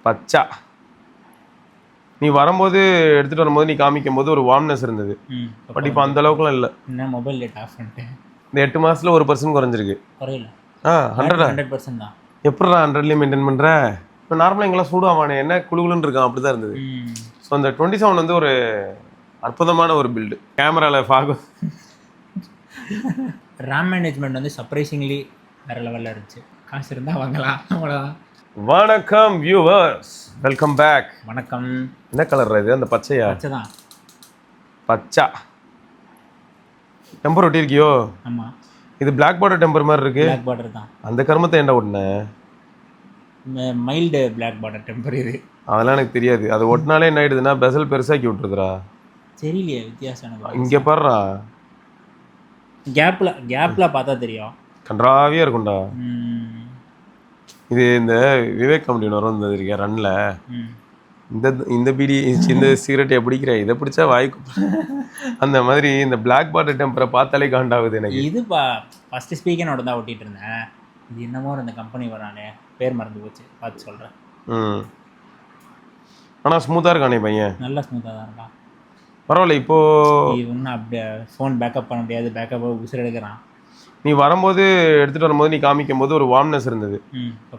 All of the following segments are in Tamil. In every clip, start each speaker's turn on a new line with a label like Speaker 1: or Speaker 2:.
Speaker 1: பச்சா. நீ வரும்போது எடுத்துகிட்டு வரும்போது நீ காமிக்கும் போது ஒரு வார்ம்னஸ் இருந்தது. பட் இப்போ அந்த அளவுக்குலாம் இல்லை.
Speaker 2: என்ன மொபைல் லேட் ஆஃப் பண்ணிட்டேன்.
Speaker 1: இந்த 8 மாதத்தில் 1% குறைஞ்சிருக்கு.
Speaker 2: குறையில
Speaker 1: 100%
Speaker 2: தான்.
Speaker 1: எப்படா 100லேயே மெயின்டைன் பண்ணுற? இப்போ நார்மலாக எங்கெல்லாம் சூடாவானே என்ன குழுகுலுன்னு இருக்கான், அப்படி தான் இருந்தது. ஸோ அந்த 27 வந்து ஒரு அற்புதமான ஒரு பில்டு. கேமராவில் ஃபாகும்
Speaker 2: ரேம் மேனேஜ்மெண்ட் வந்து சர்ப்ரைசிங்லி வேறு லெவலில் இருந்துச்சு. காசு இருந்தால் வாங்கலாம், அவ்வளோதான்.
Speaker 1: வணக்கம் வியூவர்ஸ், வெல்கம் பேக்.
Speaker 2: வணக்கம்.
Speaker 1: என்ன கலர் இது? அந்த பச்சையா?
Speaker 2: பச்சை தான்.
Speaker 1: பச்சா டெம்பர் ஒட்டியிருக்கியோ?
Speaker 2: ஆமாம்.
Speaker 1: இது பிளாக் பார்டர் டெம்பர் மாதிரி இருக்கு.
Speaker 2: பிளாக் பார்டர் தான்.
Speaker 1: அந்த கருமத்தை ஏன்டா ஒட்டினேன்?
Speaker 2: மைல்டு பிளாக் பார்டர் டெம்பர் இது.
Speaker 1: அதெல்லாம் எனக்கு தெரியாது. அது ஒட்டினாலே என்ன ஆயிடுதுன்னா பெசல் பெருசாக்கி விட்டுருதுடா.
Speaker 2: தெரியலையே வித்தியாசம்.
Speaker 1: இங்கே பாடுறா,
Speaker 2: கேப்பில் பார்த்தா தெரியும்.
Speaker 1: கன்றாவியாக இருக்கும்டா. இது இந்த விவேக் கம்பெனி வரும் இந்த இருக்கேன் ரன்னில். இந்த பீடி இந்த சிகரெட்டை பிடிக்கிற, இதை பிடிச்சா வாய்க்கு அந்த மாதிரி இந்த பிளாக் பார்டர் டெம்பரை பார்த்தாலே காண்டாகுது எனக்கு.
Speaker 2: இது ஃபஸ்ட்டு ஸ்பீக்கனோட தான் ஒட்டிகிட்டு இருந்தேன். இது என்னமோ அந்த கம்பெனி வரானே, பேர் மறந்து போச்சு, பார்த்து சொல்கிறேன்.
Speaker 1: ஆனால் ஸ்மூத்தாக இருக்கானே பையன்.
Speaker 2: நல்லா ஸ்மூத்தாக தான் இருக்கான்.
Speaker 1: பரவாயில்ல. இப்போது
Speaker 2: இன்னும் அப்படியே ஃபோன் பேக்கப் பண்ண முடியாது, பேக்கப் உசுர் எடுக்கிறான்.
Speaker 1: நீ வரும்போது எடுத்துகிட்டு வரும்போது நீ காமிக்கும் போது ஒரு வார்ம்னஸ் இருந்தது.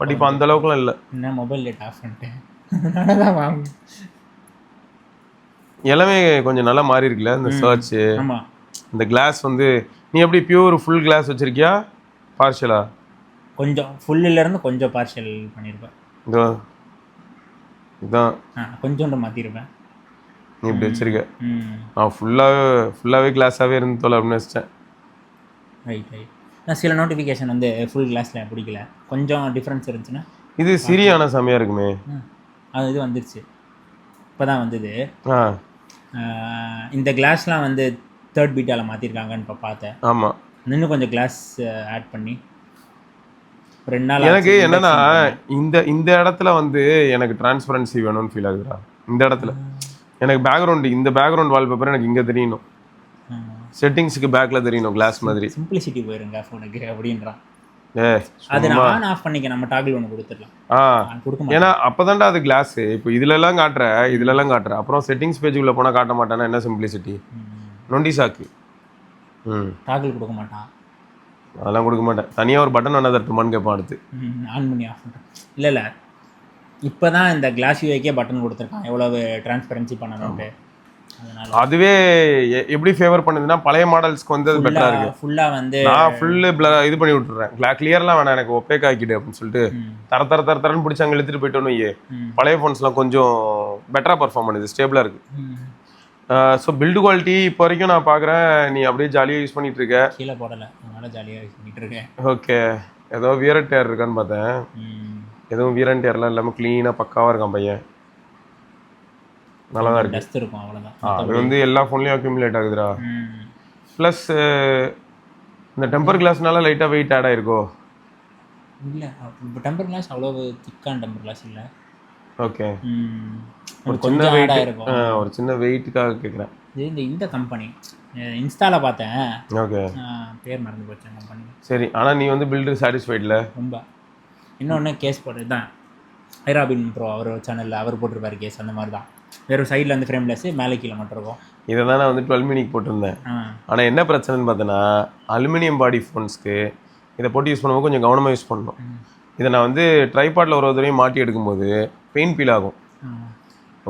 Speaker 1: பட் இப்போ அந்த அளவுக்குலாம் இல்லை.
Speaker 2: என்ன மொபைல் லேட் ஆஃப் பண்ணிட்டேன், அதனால தான் வாங்க.
Speaker 1: எல்லாமே கொஞ்சம் நல்லா மாறி இருக்குல்ல. இந்த சர்ச்சு,
Speaker 2: ஆமாம். இந்த
Speaker 1: கிளாஸ் வந்து நீ எப்படி பியூர் ஃபுல் கிளாஸ் வச்சுருக்கியா பார்ஷலா?
Speaker 2: கொஞ்சம் ஃபுல்லிலேருந்து கொஞ்சம் பார்ஷல் பண்ணியிருப்பேன்.
Speaker 1: இதுதான்
Speaker 2: கொஞ்சோண்டு மாற்றிருப்பேன்.
Speaker 1: நீ இப்படி வச்சிருக்க. நான் ஃபுல்லாகவே கிளாஸாகவே இருந்து தொலை அப்படின்னு வச்சிட்டேன்.
Speaker 2: ரைட். நான் சில நோட்டிஃபிகேஷன் வந்து ஃபுல் கிளாஸில் பிடிக்கல, கொஞ்சம் டிஃப்ரென்ஸ் இருந்துச்சுன்னா.
Speaker 1: இது சிரியான செமையாக இருக்குமே.
Speaker 2: அது இது வந்துருச்சு, இப்போ தான் வந்தது. இந்த கிளாஸ்லாம் வந்து தேர்ட் பீட்டாவில் மாற்றிருக்காங்கன்னு இப்போ பார்த்தேன்.
Speaker 1: ஆமாம்.
Speaker 2: இன்னும் கொஞ்சம் கிளாஸ் ஆட் பண்ணி 2 நாள்.
Speaker 1: எனக்கு என்னன்னா இந்த இடத்துல வந்து எனக்கு டிரான்ஸ்பரன்சி வேணும்னு ஃபீல் ஆகுதுடா. இந்த இடத்துல எனக்கு பேக்ரவுண்டு, இந்த பேக்ரவுண்ட் வால்பேப்பர் எனக்கு இங்கே தெரியணும், செட்டிங்ஸுக்கு பேக்கில் தெரியணும், கிளாஸ் மாதிரி.
Speaker 2: சிம்பிளிசிட்டி போயிருங்க ஃபோனுக்கு அப்படின்றான். அது நான் ஆன் ஆஃப் பண்ணிக்க, நம்ம டாகிள் ஒன்று கொடுத்துடலாம்.
Speaker 1: ஏன்னா அப்போதான்டா அது கிளாஸ். இப்போ இதுலலாம் காட்டுற அப்புறம் செட்டிங்ஸ் பேஜுக்குள்ளே போனால் காட்ட மாட்டானா? என்ன சிம்பிளிசிட்டி? நொண்டி சாக்கு.
Speaker 2: டாகிள் கொடுக்க மாட்டான்.
Speaker 1: அதெல்லாம் கொடுக்க மாட்டேன். தனியாக ஒரு பட்டன் வேணா தட்டுமான்னு கேட்பான் அடுத்து.
Speaker 2: ஆன் பண்ணி ஆஃப் பண்ணுறேன். இல்லை இப்போ தான் இந்த கிளாஸ் யூஏக்கே பட்டன் கொடுத்துருக்கான், எவ்வளவு டிரான்ஸ்பரன்சி பண்ணணும்ட்டு. அதனால அதுவே
Speaker 1: எப்படி ஃபேவர் பண்ணுதுன்னா பழைய மாடல்ஸ்க்கு வந்து அது பெட்டராக இருக்குது.
Speaker 2: ஃபுல்லாக வந்து
Speaker 1: நான் ஃபுல்லு இது பண்ணி விட்டுறேன். கிளியர்லாம் வேணாம், எனக்கு ஒப்பேக் ஆக்கிடு அப்படின்னு சொல்லிட்டு தரன்னு பிடிச்சி அங்கே இழுத்துட்டு போயிட்டோன்னு. பழைய ஃபோன்ஸ்லாம் கொஞ்சம் பெட்டராக பர்ஃபார்ம் பண்ணுது, ஸ்டேபிளாக இருக்குது. ஸோ பில்டு குவாலிட்டி இப்போ வரைக்கும் நான் பார்க்குறேன். நீ அப்படியே ஜாலியாக யூஸ் பண்ணிட்டு இருக்க.
Speaker 2: கீழே போடலை, அதனால ஜாலியாக யூஸ் பண்ணிட்டு இருக்கேன்.
Speaker 1: ஓகே. ஏதோ வியரண்ட் டேர் இருக்கான்னு பார்த்தேன். எதுவும் வியரண்ட் டேர்லாம் இல்லாமல் க்ளீனாக பக்காவாக இருக்கான் பையன். நல்லா தான் இருக்கு.
Speaker 2: டஸ்ட் இருக்கும், அவ்வளோதான்.
Speaker 1: அது வந்து எல்லா ஃபோன்லேயும் அக்யூமுலேட் ஆகுதுடா. ப்ளஸ் இந்த டெம்பர் கிளாஸ்னால லைட்டாக வெயிட் ஆட் ஆகிருக்கோ?
Speaker 2: இல்லை, இப்போ டெம்பர் கிளாஸ் அவ்வளோ திக்கான டெம்பர் கிளாஸ் இல்லை.
Speaker 1: ஓகே.
Speaker 2: ஒரு சின்ன வெயிட் இருக்கும்,
Speaker 1: ஒரு சின்ன வெயிட்டுக்காக கேட்குறேன்.
Speaker 2: இது இந்த கம்பெனி இன்ஸ்டாவில் பார்த்தேன்.
Speaker 1: ஓகே.
Speaker 2: பேர் மறந்து போச்சேன் கம்பெனி.
Speaker 1: சரி, ஆனால் நீ வந்து பில்டு சாட்டிஸ்ஃபைடில்
Speaker 2: ரொம்ப. இன்னொன்று கேஸ் போட்டது தான் ஐராபின் ப்ரோ, அவர் சேனலில் அவர் போட்டிருப்பாரு கேஸ். அந்த மாதிரி தான், வெறும் சைடில் வந்து ஃப்ரேம்லெஸ், மேலே கீழே மட்டும் இருக்கும். இதை
Speaker 1: தான் நான் வந்து 12 மினிக்கு போட்டிருந்தேன். ஆனால் என்ன பிரச்சனைன்னு பார்த்தேன்னா, அலுமினியம் பாடி ஃபோன்ஸ்க்கு இதை போட்டு யூஸ் பண்ணும்போது கொஞ்சம் கவனமாக யூஸ் பண்ணணும். இதை நான் வந்து ட்ரைபாட்டில் ஒரு தடவையும் மாட்டி எடுக்கும்போது பெயின் ஃபீல் ஆகும்.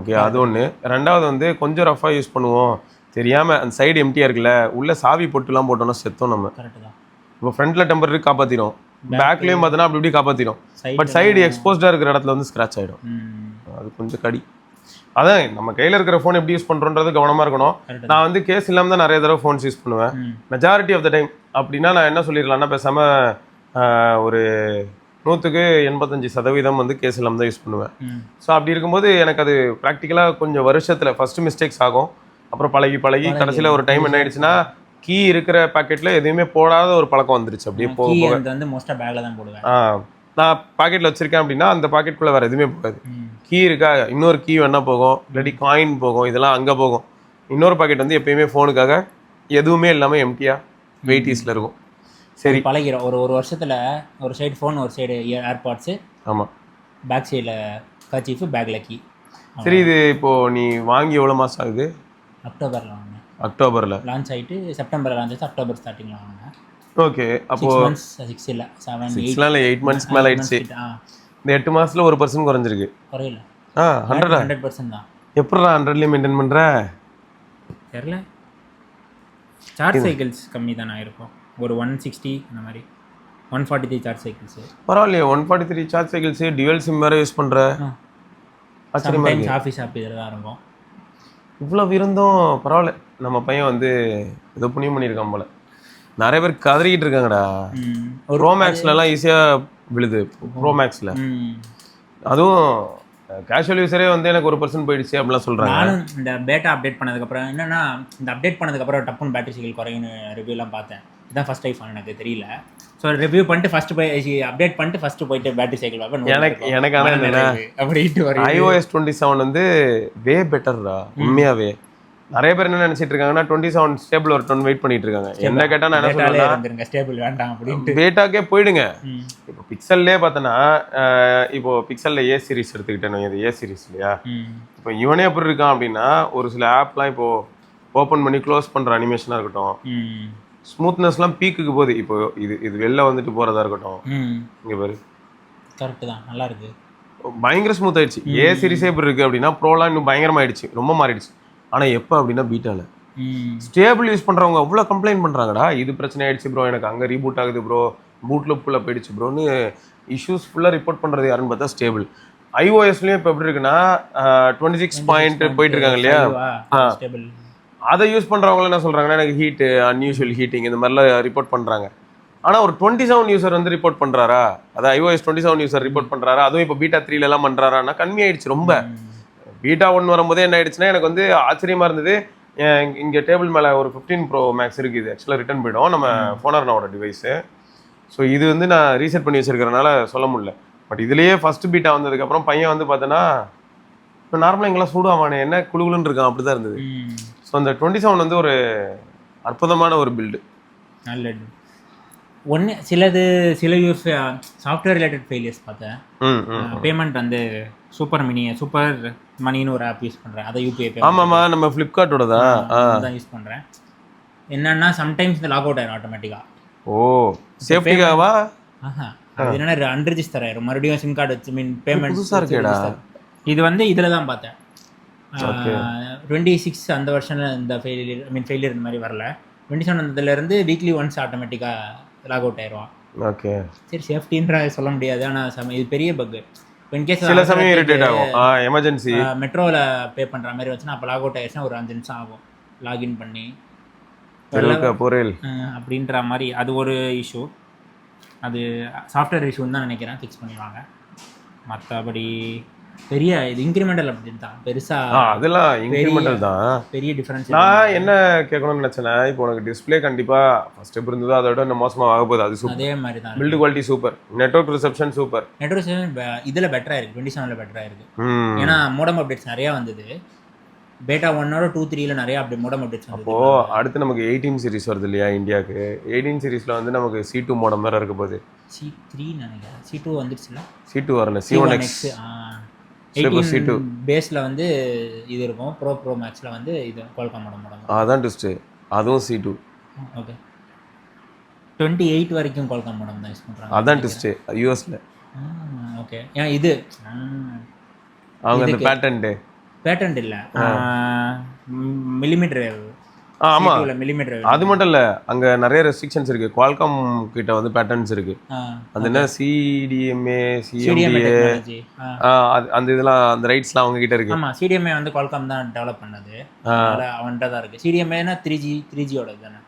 Speaker 1: ஓகே, அது ஒன்று. ரெண்டாவது வந்து கொஞ்சம் ரஃபாக யூஸ் பண்ணுவோம், தெரியாமல் அந்த சைடு எம்டியாக இருக்குல்ல, உள்ள சாவி போட்டுலாம் போட்டோம்னா செத்தோம் நம்ம.
Speaker 2: கரெக்டு தான்.
Speaker 1: இப்போ ஃப்ரண்ட்டில் டெம்பரரி காப்பாற்றிடும், பேக்லேயும் பார்த்தோன்னா அப்படி இப்படி காப்பாற்றிடும். பட் சைடு எக்ஸ்போஸ்டாக இருக்கிற இடத்துல வந்து ஸ்க்ராட்ச் ஆகிடும். அது கொஞ்சம் கடி. அதான் நம்ம கையில் இருக்கிற ஃபோன் எப்படி யூஸ் பண்ணுறோன்றது கவனமாக இருக்கணும். நான் வந்து கேஸ் இல்லாமல் தான் நிறைய தடவை ஃபோன்ஸ் யூஸ் பண்ணுவேன், மெஜாரிட்டி ஆஃப் த டைம். அப்படின்னா நான் என்ன சொல்லிடலாம்னா, பேசாமல் ஒரு 100% வந்து கேஸ் இல்லாமல் தான் யூஸ் பண்ணுவேன். ஸோ அப்படி இருக்கும்போது எனக்கு அது ப்ராக்டிக்கலாக கொஞ்சம் வருஷத்தில் ஃபஸ்ட்டு மிஸ்டேக்ஸ் ஆகும். அப்புறம் பழகி கடைசியில் ஒரு டைம் என்ன ஆயிடுச்சுன்னா, கீ இருக்கிற பாக்கெட்டில் எதுவுமே போடாத ஒரு பழக்கம் வந்துருச்சு. அப்படியே
Speaker 2: வந்து மோஸ்ட்டாக பேக்கில் தான் போடுவேன்.
Speaker 1: நான் பாக்கெட்டில் வச்சுருக்கேன் அப்படின்னா அந்த பாக்கெட்டுக்குள்ளே வேறு எதுவுமே போகாது. கீ இருக்கா, இன்னொரு கீ வேணா போகும், இல்லாட்டி காயின் போகும், இதெல்லாம் அங்கே போகும். இன்னொரு பாக்கெட் வந்து எப்பயுமே ஃபோனுக்காக எதுவுமே இல்லாமல் எம்டியாக வெயிட்டீஸில் இருக்கும். சரி,
Speaker 2: பழகிறோம். ஒரு வருஷத்தில் ஒரு சைடு ஃபோன், ஒரு சைடு ஏர்பாட்ஸு.
Speaker 1: ஆமாம்,
Speaker 2: பேக் சைடில் கர்ச்சீஃபு, பேக்கில் கீ.
Speaker 1: சரி, இது இப்போ நீ வாங்கி எவ்வளோ மாதம் ஆகுது?
Speaker 2: அக்டோபரில் வாங்கினேன்.
Speaker 1: அக்டோபரில்
Speaker 2: லான்ச் ஆகிட்டு செப்டம்பரில் லான்ச் ஆச்சு, அக்டோபர் ஸ்டார்டிங்கில் வாங்கினேன்.
Speaker 1: ஓகே. அப்போ
Speaker 2: 6 months, 6 இல்லை 7 8
Speaker 1: 8 மந்த்ஸ்க்கு மேலே ஆயிடுச்சு. இந்த 8 மாதத்தில் 1% குறைஞ்சிருக்கு.
Speaker 2: குறையில.
Speaker 1: 100
Speaker 2: தான்.
Speaker 1: எப்படா 100லேயே மெயின்டைன் பண்ணுற?
Speaker 2: தெரில, சார்ஜ் சைக்கிள்ஸ் கம்மி தானே இருக்கும். ஒரு 160 அந்த மாதிரி, 143 சார்ஜ் சைக்கிள்ஸு.
Speaker 1: பரவாயில்லையே, 143 சார்ஜ் சைக்கிள்ஸு, டியூவல் சிம் வேறு யூஸ் பண்ணுற. ஆச்சரியமா இருக்கு.
Speaker 2: ஆஃபீஸ் இதில் தான் இருக்கும்.
Speaker 1: இவ்வளோ இருந்தும் பரவாயில்ல, நம்ம பையன் வந்து ஏதோ புண்ணியம் பண்ணியிருக்கான் போல. நிறைய பேர் கதறிக்கிட்டு இருக்காங்கடா. ப்ரோ மேக்ஸ்லலாம் ஈஸியாக விழுது. ப்ரோ மேக்ஸில் அதுவும் கேஷுவல் யூஸரே வந்து எனக்கு 1% போயிடுச்சு அப்படிலாம் சொல்கிறாங்க.
Speaker 2: நானும் இந்த பேட்டா அப்டேட் பண்ணதுக்கப்புறம் என்னென்னா, இந்த அப்டேட் பண்ணதுக்கப்புறம் டப்புன்னு பேட்டரி சைக்கிள் குறையுன்னு ரிவ்யூலாம் பார்த்தேன். இதுதான் ஃபஸ்ட் ஐஃபோன், எனக்கு தெரியல. ஸோ ரிவ்யூ பண்ணிட்டு ஃபஸ்ட்டு போய் அப்டேட் பண்ணிட்டு ஃபஸ்ட்டு போயிட்டு பேட்டரி சைக்கிள் பார்ப்பேன்.
Speaker 1: எனக்கு ஆனால் என்னென்னா,
Speaker 2: அப்படின்ட்டு வரும்.
Speaker 1: iOS 27 வந்து வே பெட்டர்டா உண்மையாகவே. நிறைய பேர் என்ன நினச்சிட்டு இருக்காங்கன்னா 27 ஸ்டேபிள் வரட்டும்னு வெயிட் பண்ணிட்டு இருக்காங்க. என்ன கேட்டால் நான் என்ன சொல்லுவேன்னா,
Speaker 2: ஸ்டேபிள் வேண்டாம் அப்படின்ட்டு
Speaker 1: பேட்டாக்கே போயிடுங்க. இப்போ பிக்சல்லே பார்த்தோன்னா, இப்போ பிக்சலில் ஏ சீரிஸ் எடுத்துக்கிட்டேன். இது ஏ சீரிஸ் இல்லையா? இப்போ இவனே எப்படி இருக்கான் அப்படின்னா, ஒரு சில ஆப்லாம் இப்போ ஓப்பன் பண்ணி க்ளோஸ் பண்ணுற அனிமேஷனாக இருக்கட்டும், ஸ்மூத்னஸ்லாம் பீக்குக்கு போகுது. இப்போ இது வெளில வந்துட்டு போகிறதா இருக்கட்டும், இங்கே பாரு
Speaker 2: கரெக்டு தான், நல்லா இருக்கு,
Speaker 1: பயங்கர ஸ்மூத் ஆயிடுச்சு. ஏ சீரிஸே எப்படி இருக்குது அப்படின்னா, ப்ரோலாம் இன்னும் பயங்கரமாயிடுச்சு, ரொம்ப மாறிடுச்சு. ஆனால் எப்போ அப்படின்னா பீட்டாவில் ஸ்டேபிள் யூஸ் பண்ணுறவங்க அவ்வளோ கம்ப்ளைண்ட் பண்ணுறாங்கடா. இது பிரச்சனை ஆயிடுச்சு ப்ரோ, எனக்கு அங்கே ரீபூட் ஆகுது ப்ரோ, பூட்டில் ஃபுல்லாக போயிடுச்சு ப்ரோன்னு இஷ்யூஸ் ஃபுல்லாக ரிப்போர்ட் பண்ணுறது யாருன்னு பார்த்தா ஸ்டேபிள். iOSலேயும் இப்போ எப்படி இருக்குன்னா 26 பாயிண்ட் போயிட்டு இருக்காங்க இல்லையா? அதை யூஸ் பண்ணுறவங்க என்ன சொல்கிறாங்கன்னா, எனக்கு ஹீட்டு, அன்யூஷுவல் ஹீட்டிங் இந்த மாதிரிலாம் ரிப்போர்ட் பண்ணுறாங்க. ஆனால் ஒரு 27 யூசர் வந்து ரிப்போர்ட் பண்ணுறாரா? அதாவது iOS 27 யூசர் ரிப்போர்ட் பண்ணுறாரா? அதுவும் இப்போ பீட்டா 3லலாம் பண்ணுறாரான்னா கம்மியாயிடுச்சு ரொம்ப. பீட்டா 1 வரும்போதே என்ன ஆயிடுச்சுன்னா, எனக்கு வந்து ஆச்சரியமாக இருந்தது. இங்கே டேபிள் மேலே ஒரு 15 Pro Max இருக்குது. இது ஆக்சுவலாக ரிட்டர்ன் போய்டும், நம்ம ஃபோனர்னோட டிவைஸு. ஸோ இது வந்து நான் ரீசெட் பண்ணி வச்சிருக்கிறனால சொல்ல முடியல. பட் இதுலேயே ஃபஸ்ட்டு பீட்டா வந்ததுக்கப்புறம் பையன் வந்து பார்த்தோன்னா, இப்போ நார்மலாக எங்கெல்லாம் சூடாவானே என்ன குழுகுலுன்னு இருக்கான், அப்படி தான் இருந்தது. ஸோ அந்த 27 வந்து ஒரு அற்புதமான ஒரு பில்டு.
Speaker 2: நல்லது. சில யூஸ் சாஃப்ட்வேர் ரிலேட்டட் ஃபெயிலியர்ஸ் பார்த்தேன். பேமெண்ட் வந்து சூப்பர் மணின்னு ஒரு ஆப் யூஸ் பண்ணுறேன். அதை யூபிஐ
Speaker 1: ஆமாம்மா, நம்ம ஃப்ளிப்கார்ட்டோட தான்
Speaker 2: யூஸ் பண்ணுறேன். என்னன்னா சம்டைம்ஸ் இந்த லாக் அவுட் ஆயிடும் ஆட்டோமேட்டிக்காக.
Speaker 1: ஓ, சேஃப்டிக்காவா?
Speaker 2: அது என்னன்னா அன்ரெஜிஸ்டர் ஆயிரும். மறுபடியும் சிம் கார்டு வச்சு பேமெண்ட்
Speaker 1: புதுசாக இருக்கேடா.
Speaker 2: இது வந்து இதில் தான் பார்த்தேன். 26 அந்த வருஷனில் இந்த ஃபெயிலியர் இந்த மாதிரி வரல. 27 வந்ததுலேருந்து வீக்லி ஒன்ஸ் ஆட்டோமேட்டிக்காக லாக் அவுட் ஆயிடுவான்.
Speaker 1: ஓகே,
Speaker 2: சரி, சேஃப்டின்ற சொல்ல முடியாது. ஆனால் இது பெரிய பக்கு. இன்கேஸ்
Speaker 1: சில சமயம் இரிட்டேட் ஆகும், எமர்ஜென்சி
Speaker 2: மெட்ரோவில் பே பண்ணுற மாதிரி வச்சுன்னா அப்போ லாக் அவுட் ஆயிடுச்சுன்னா ஒரு 5 நிமிஷம் ஆகும் லாகின் பண்ணி
Speaker 1: பொருள்
Speaker 2: அப்படின்ற மாதிரி. அது ஒரு இஷ்யூ. அது சாஃப்ட்வேர் இஷ்யூன்னு தான் நினைக்கிறேன், ஃபிக்ஸ் பண்ணிடுவாங்க. மற்றபடி பெரிய இது இன்க்ரிமெண்டல் அப்படின்னு தான் பெருசாக,
Speaker 1: அதெல்லாம் இன்க்ரிமெண்டல் தான்,
Speaker 2: பெரிய டிஃபரன்ஸ்.
Speaker 1: நான் என்ன கேட்கணும்னு நினச்சேன்னா, இப்போ உனக்கு டிஸ்பிளே கண்டிப்பாக ஃபர்ஸ்ட் எப்படி இருந்ததோ அதை விட இன்னும் மோசமாக ஆக போகுது. அது சூப்பர்,
Speaker 2: அதே மாதிரி தான்.
Speaker 1: Build quality super, network reception super.
Speaker 2: Network reception இதில் பெட்டராக இருக்குது, 27ல் பெட்டராக இருக்குது. ஏன்னா மோடம் அப்டேட்ஸ் நிறையா வந்தது. பேட்டா 1 2 3ல நிறைய அப்படி மோடம் அப்டேட்ஸ் வந்து.
Speaker 1: அப்போ அடுத்து நமக்கு 18 சீரிஸ் வருது இல்லையா இந்தியாவுக்கு? 18 சீரிஸ்ல வந்து நமக்கு C2 மோடம் வேற இருக்க போகுது.
Speaker 2: C3 நினைக்கிறேன், C2 வந்துருச்சுல.
Speaker 1: C2 வரல, C1X.
Speaker 2: 18 பேஸ்ல வந்து இது இருக்கும். ப்ரோ மேக்ஸ்ல வந்து இது குவால்காம் மோடம்.
Speaker 1: அதான் ட்விஸ்ட், அதுவும் C2.
Speaker 2: ஓகே, 28 வரைக்கும் குவால்காம் மோடம் தான் யூஸ் பண்றாங்க.
Speaker 1: அதான் ட்விஸ்ட் யூஎஸ்ல.
Speaker 2: ஓகே, ஏன் இது
Speaker 1: அவங்க அந்த பேட்டன்ட்
Speaker 2: இல்ல, மில்லிமீட்டர் வேவ்.
Speaker 1: ஆமா,
Speaker 2: மில்லிமீட்டர் வேவ்.
Speaker 1: அது மட்டும் இல்ல, அங்க நிறைய ரெஸ்ட்ரிக்ஷன்ஸ் இருக்கு. குவால்காம் கிட்ட வந்து பேட்டர்ன்ஸ் இருக்கு. அது என்ன CDMA டெக்னாலஜி, அந்த இதெல்லாம், அந்த ரைட்ஸ்லாம் அவங்க கிட்ட இருக்கு.
Speaker 2: ஆமா, CDMA வந்து குவால்காம் தான் டெவலப் பண்ணது, அதனால அவன்கிட்ட தான் இருக்கு. CDMA னா 3G தானே.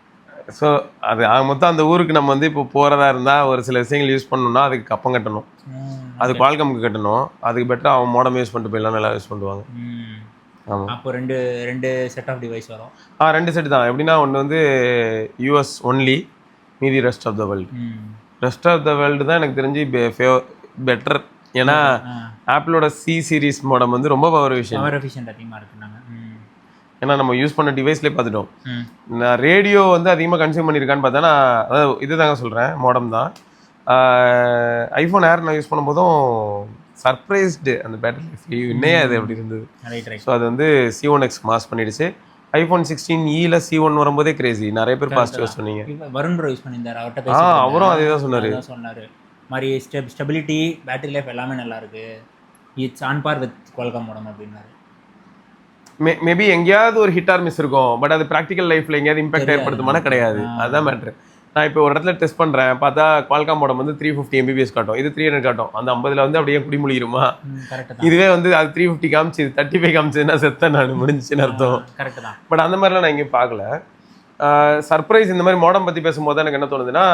Speaker 2: ஸோ
Speaker 1: அது மொத்தம் அந்த ஊருக்கு நம்ம வந்து இப்போ போகிறதா இருந்தால் ஒரு சில விஷயங்கள் யூஸ் பண்ணணும்னா அதுக்கு கப்பம் கட்டணும், அது குவால்காமுக்கு கட்டணும். அதுக்கு பெட்டர் அவன் மோடம் யூஸ் பண்ணிட்டு போயிடலாம், நல்லா யூஸ் பண்ணுவாங்க. ஆமாம்,
Speaker 2: அப்போ ரெண்டு செட் ஆஃப் டிவைஸ் வரும்.
Speaker 1: 2 செட் தான். எப்படின்னா ஒன்று வந்து US ஒன்லி, மீதி rest of the world. Rest of the world தான் எனக்கு தெரிஞ்சு பெட்டர். ஏன்னா ஆப்பிளோட C சீரிஸ் மோடம் வந்து ரொம்ப பவர் எஃபிஷியன்ட்
Speaker 2: அதிகமாக இருக்குனாங்க.
Speaker 1: ஏன்னா நம்ம யூஸ் பண்ண டிவைஸ்லேயே பார்த்துட்டோம். நான் ரேடியோ வந்து அதிகமாக கன்சியூம் பண்ணியிருக்கான்னு பார்த்தா, நான் அதாவது இது தாங்க சொல்கிறேன், மோடம் தான். ஐஃபோன் ஏர் நான் யூஸ் பண்ணும்போதும் சர்ப்ரைஸ்டு அந்த பேட்டரி லைஃப் இன்னே அது அப்படி இருந்தது.
Speaker 2: ரைட்.
Speaker 1: ஸோ அது வந்து C1X மாஸ் பண்ணிடுச்சு. iPhone 16e C1 வரும்போதே கிரேசி, நிறைய பேர் பாசிட்டிவாக சொன்னீங்க.
Speaker 2: வருண் ப்ரோ யூஸ் பண்ணியிருந்தாரு, அவர்கிட்ட பேசி
Speaker 1: அவரும் அதே தான் சொன்னார்.
Speaker 2: சொன்னார் மாதிரி ஸ்டெபிலிட்டி பேட்டரி லைஃப் எல்லாமே நல்லா இருக்கு, it's on par with Qualcomm modem அப்படின்னாரு.
Speaker 1: மேபி எங்கேயாவது ஒரு ஹிட் ஆர் மிஸ் இருக்கும், பட் அது ப்ராக்டிக்கல் லைஃப்ல எங்கேயாவது இம்பாக்ட் ஏற்படுத்துமானா கிடையாது. அதுதான் மேட்ரு. நான் இப்போ ஒரு இடத்துல டெஸ்ட் பண்ணுறேன், பார்த்தா குவால்காம் மோடம் வந்து 350 mbps காட்டும், இது 300 காட்டும். அந்த 50ல் வந்து அப்படியே குடிமொழிருமா? இதுவே வந்து அது 350 காமிச்சு 35 காமிச்சுன்னா செத்தேன் நான், முடிஞ்சுன்னு அர்த்தம்.
Speaker 2: கரெக்ட் தான்.
Speaker 1: பட் அந்த மாதிரிலாம் நான் எங்கேயும் பார்க்கல. சர்ப்ரைஸ் இந்த மாதிரி மோடம் பற்றி பேசும்போது எனக்கு என்ன தோணுதுன்னா,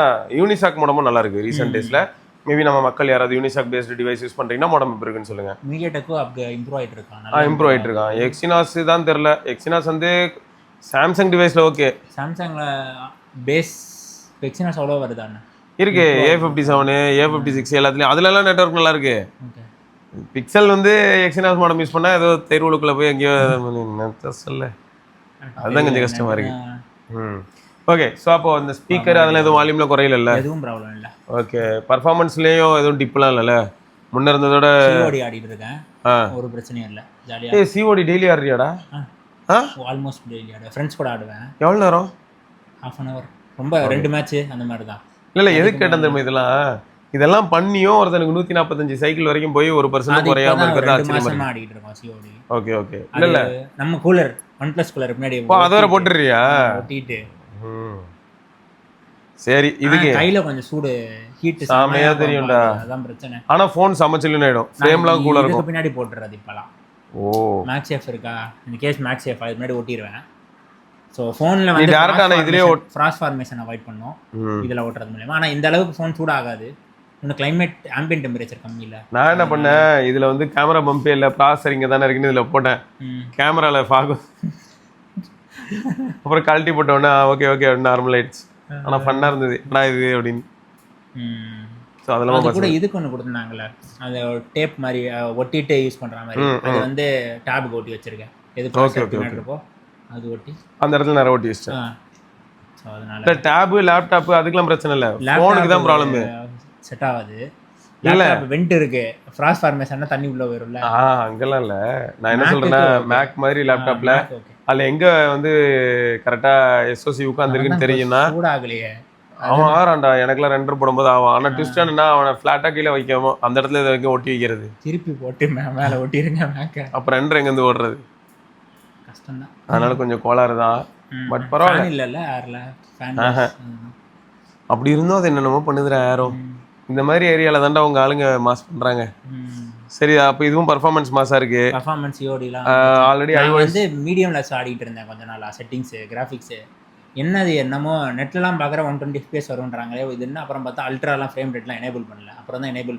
Speaker 1: யூனிசாக் மோடமும் நல்லா இருக்கு ரீசெண்ட் டேஸில். மேபி நம்ம மக்கள் யாராவது யூனிசாக் பேஸ்டு டிவைஸ் யூஸ் பண்ணுறீங்கன்னா மோடம் எப்படி இருக்குன்னு சொல்லுங்க.
Speaker 2: மீடியாடெக்கும் இம்ப்ரூவ் ஆகிட்டு இருக்கான்.
Speaker 1: இம்ப்ரூவ் ஆகிட்டு இருக்கான். எக்ஸினாஸ் தான் தெரில. எக்ஸினாஸ் வந்து சாம்சங் டிவைஸில் ஓகே,
Speaker 2: சாம்சங்கில் பேஸ் எக்ஸினாஸ் அவ்வளோ வருதாண்ணா
Speaker 1: இருக்கு. A57 A56 எல்லாத்துலேயும் அதுலலாம் நெட்வொர்க் நல்லா இருக்கு. பிக்சல் வந்து எக்ஸினாஸ் மாடம் யூஸ் பண்ணால் ஏதோ தெருவுக்குள்ளே போய் எங்கேயோ சொல்ல, அதுதான் கொஞ்சம் கஷ்டமா இருக்கு. ஓகே. ஸோ அப்போ அந்த ஸ்பீக்கர் அதெல்லாம் எதுவும் வால்யூமில் குறையில இல்லை,
Speaker 2: எதுவும் ப்ராப்ளம் இல்லை.
Speaker 1: ஓகே. பர்ஃபார்மன்ஸ்லேயும் எதுவும் டிப்லாம் இல்லைல்ல? முன்ன இருந்ததோட
Speaker 2: COD ஆடிட்டு இருக்கேன், ஒரு பிரச்சனையும் இல்லை, ஜாலியாக.
Speaker 1: COD டெய்லி ஆடுறியாடா?
Speaker 2: ஆல்மோஸ்ட் டெய்லி ஆடுவேன், ஃப்ரெண்ட்ஸ் கூட ஆடுவேன்.
Speaker 1: எவ்வளோ நேரம்?
Speaker 2: ½ hour, ரொம்ப 2 மேட்ச் அந்த மாதிரி தான்.
Speaker 1: இல்லை எதுக்கு கேட்டேன் தெரியுமா, இதெல்லாம் பண்ணியும் ஒருத்தனுக்கு 145 சைக்கிள் வரைக்கும் போய் 1% குறையாம இருக்கிறது ஆச்சரியமா
Speaker 2: ஆடிட்டு இருக்கோம் COD.
Speaker 1: Okay okay. இல்லை
Speaker 2: நம்ம கூலர் OnePlus கூலர் முன்னாடி
Speaker 1: அதை வர போட்டுறியா?
Speaker 2: ஒட்டிட்டு
Speaker 1: சரி. இதுக்கு
Speaker 2: கையில கொஞ்சம் சூடு ஹீட்
Speaker 1: சாமையா தெரியும்டா,
Speaker 2: அதான் பிரச்சனை.
Speaker 1: ஆனா ஃபோன் சமச்சில்லுன்னு ஆயிடும், ஃப்ரேம்லாம் கூலா இருக்கும்.
Speaker 2: பின்னாடி போட்டுறது இப்பலாம். மேக்ஸேஃப் இருக்கா, இந்த கேஸ் மேக்ஸேஃப் அது முன்னாடி ஒட்டிடுவேன். ஸோ ஃபோனில் வந்து
Speaker 1: டேரக்டான இதுலேயே
Speaker 2: ஃப்ராஸ்ட் ஃபார்மேஷன் அவாய்ட் பண்ணோம் இதில் ஓட்டுறது மூலமா. ஆனால் இந்த அளவுக்கு ஃபோன் சூடாகாது, இன்னும் கிளைமேட் ஆம்பியன்ட் டெம்பரேச்சர் கம்மியில்.
Speaker 1: நான் என்ன பண்ணேன், இதில் வந்து கேமரா பம்பே இல்லை, ப்ராசர் இங்கே தானே இருக்குன்னு இதில் போட்டேன். கேமராவில் ஃபாகும் அப்புறம் கழட்டி போட்டோன்னே ஓகே ஓகே அப்படின்னு நார்மல் ஆயிடுச்சு. ஆனால் ஃபன்னாக இருந்தது, நான் இது அப்படின்னு. ஸோ அதெல்லாம்
Speaker 2: கூட இதுக்கு ஒன்று கொடுத்துருந்தாங்களே, அது டேப் மாதிரி ஒட்டிட்டு யூஸ் பண்ணுற மாதிரி, அது வந்து டேபுக்கு ஒட்டி வச்சிருக்கேன். எது இருக்கோ அது ஒட்டி அந்த
Speaker 1: இடத்துல நிறைய ஒட்டி வச்சிட்டேன்.
Speaker 2: ஸோ அதனால
Speaker 1: டேபு லேப்டாப்பு அதுக்கெல்லாம் பிரச்சனை இல்லை, ஃபோனுக்கு தான் ப்ராப்ளம்.
Speaker 2: செட் ஆகாது. லேப்டாப் வெண்ட் இருக்கு, ஃப்ராஸ்ட் ஃபார்மேஷன்னா தண்ணி உள்ள வரும்ல.
Speaker 1: அங்கெல்லாம் இல்லை. நான் என்ன சொல்றேன்னா, மேக் மாதிரி லேப்டாப்ல அதில் எங்கே வந்து கரெக்டாக SOC உட்காந்துருக்குன்னு தெரியும்னா
Speaker 2: கூட ஆகலையே.
Speaker 1: அவன் ஆறான்டா, எனக்குலாம் ரெண்டர் போடும்போது அவன். ஆனால் ட்விஸ்ட் என்னன்னா, அவனை ஃப்ளாட்டாக கீழே வைக்காமோ அந்த இடத்துல இதை வைக்க ஒட்டி வைக்கிறது,
Speaker 2: திருப்பி போட்டு மேலே ஒட்டிருங்க மேக்க.
Speaker 1: அப்புறம் ரெண்டர் எங்கேருந்து ஓடுறது
Speaker 2: கஷ்டம் தான்.
Speaker 1: அதனால கொஞ்சம் கோளாறு தான். பட் பரவாயில்ல.
Speaker 2: இல்லைல்ல யாரில்
Speaker 1: அப்படி இருந்தும் அது என்னென்னமோ பண்ணுதுற யாரும். இந்த மாதிரி ஏரியாவில் தாண்டா அவங்க ஆளுங்க மாஸ் பண்ணுறாங்க. சரி, அப்போ இதுவும் பர்ஃபார்மன்ஸ் மாஸாக இருக்கு.
Speaker 2: பர்ஃபார்மன்ஸ் CODலாம்
Speaker 1: ஆல்ரெடி
Speaker 2: வந்து மீடியம்ல ஆடிட்டு இருந்தேன் கொஞ்ச நாள். செட்டிங்ஸு கிராஃபிக்ஸு என்னது என்னமோ நெட்லலாம் பார்க்குற 120 FPS வரும்ன்றாங்களே, இது என்ன? அப்புறம் பார்த்தா அல்ட்ராலாம் ஃப்ரேம் ரேட்லாம் எனேபிள் பண்ணல, அப்புறம் தான் எனேபிள்